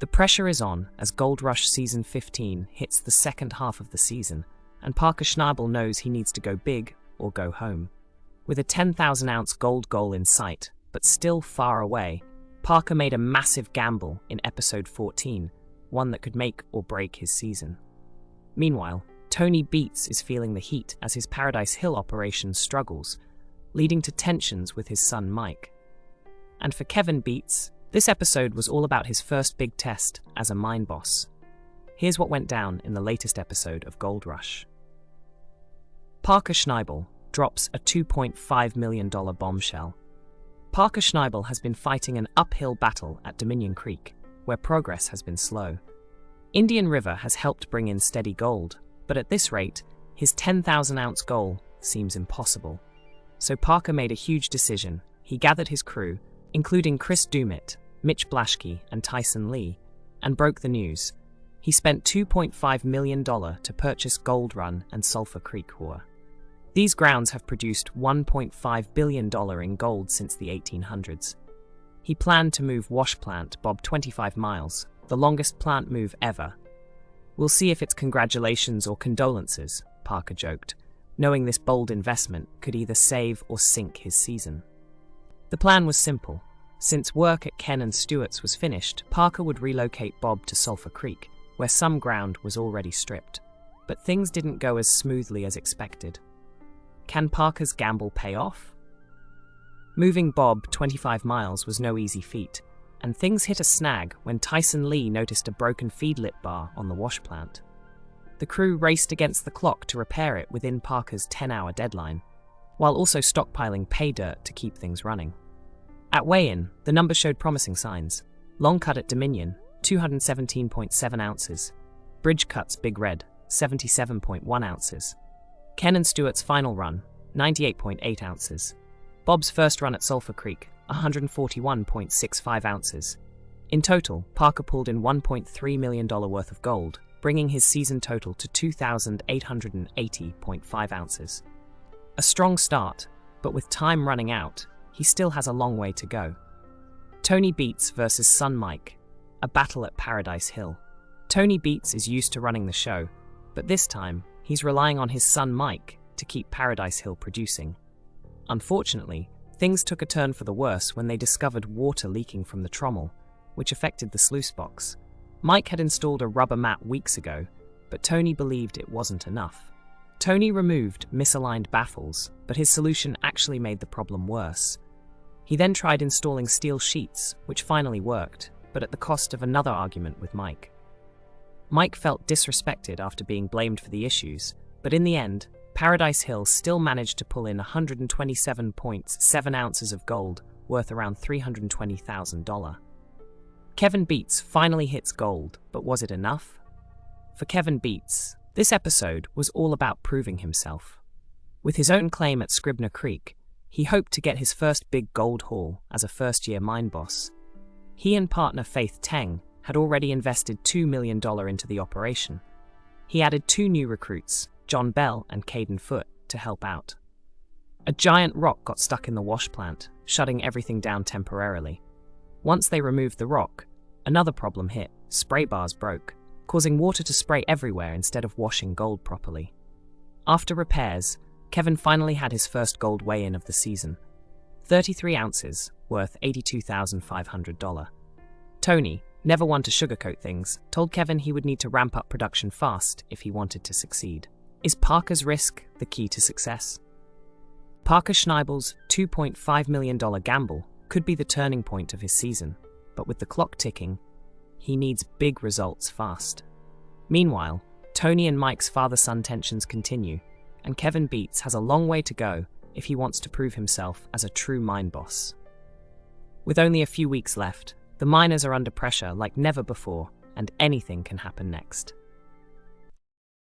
The pressure is on as Gold Rush Season 15 hits the second half of the season, and Parker Schnabel knows he needs to go big or go home. With a 10,000-ounce gold goal in sight, but still far away, Parker made a massive gamble in episode 14, one that could make or break his season. Meanwhile, Tony Beets is feeling the heat as his Paradise Hill operation struggles, leading to tensions with his son Mike. And for Kevin Beets, this episode was all about his first big test as a mine boss. Here's what went down in the latest episode of Gold Rush. Parker Schnabel drops a $2.5 million bombshell. Parker Schnabel has been fighting an uphill battle at Dominion Creek, where progress has been slow. Indian River has helped bring in steady gold, but at this rate, his 10,000-ounce goal seems impossible. So Parker made a huge decision. He gathered his crew, including Chris Dumit, Mitch Blaschke, and Tyson Lee, and broke the news. He spent $2.5 million to purchase Gold Run and Sulphur Creek ore. These grounds have produced $1.5 billion in gold since the 1800s. He planned to move Wash Plant Bob 25 miles, the longest plant move ever. "We'll see if it's congratulations or condolences," Parker joked, knowing this bold investment could either save or sink his season. The plan was simple. Since work at Ken and Stewart's was finished, Parker would relocate Bob to Sulphur Creek, where some ground was already stripped. But things didn't go as smoothly as expected. Can Parker's gamble pay off? Moving Bob 25 miles was no easy feat, and things hit a snag when Tyson Lee noticed a broken feedlit bar on the wash plant. The crew raced against the clock to repair it within Parker's 10-hour deadline, while also stockpiling pay dirt to keep things running. At weigh-in, the numbers showed promising signs. Long cut at Dominion, 217.7 ounces. Bridge cuts Big Red, 77.1 ounces. Ken and Stewart's final run, 98.8 ounces. Bob's first run at Sulphur Creek, 141.65 ounces. In total, Parker pulled in $1.3 million worth of gold, bringing his season total to 2,880.5 ounces. A strong start, but with time running out, he still has a long way to go. Tony Beets versus son Mike, a battle at Paradise Hill. Tony Beets is used to running the show, but this time, he's relying on his son Mike to keep Paradise Hill producing. Unfortunately, things took a turn for the worse when they discovered water leaking from the trommel, which affected the sluice box. Mike had installed a rubber mat weeks ago, but Tony believed it wasn't enough. Tony removed misaligned baffles, but his solution actually made the problem worse. He then tried installing steel sheets, which finally worked, but at the cost of another argument with Mike. Mike felt disrespected after being blamed for the issues, but in the end, Paradise Hill still managed to pull in 127.7 ounces of gold, worth around $320,000. Kevin Beets finally hits gold, but was it enough? For Kevin Beets, this episode was all about proving himself. With his own claim at Scribner Creek, he hoped to get his first big gold haul as a first-year mine boss. He and partner Faith Teng had already invested $2 million into the operation. He added 2 new recruits, John Bell and Caden Foote, to help out. A giant rock got stuck in the wash plant, shutting everything down temporarily. Once they removed the rock, another problem hit. Spray bars broke, causing water to spray everywhere instead of washing gold properly. After repairs, Kevin finally had his first gold weigh-in of the season. 33 ounces, worth $82,500. Tony, never one to sugarcoat things, told Kevin he would need to ramp up production fast if he wanted to succeed. Is Parker's risk the key to success? Parker Schnabel's $2.5 million gamble could be the turning point of his season, but with the clock ticking, he needs big results fast. Meanwhile, Tony and Mike's father-son tensions continue, and Kevin Beets has a long way to go if he wants to prove himself as a true mine boss. With only a few weeks left, the miners are under pressure like never before, and anything can happen next.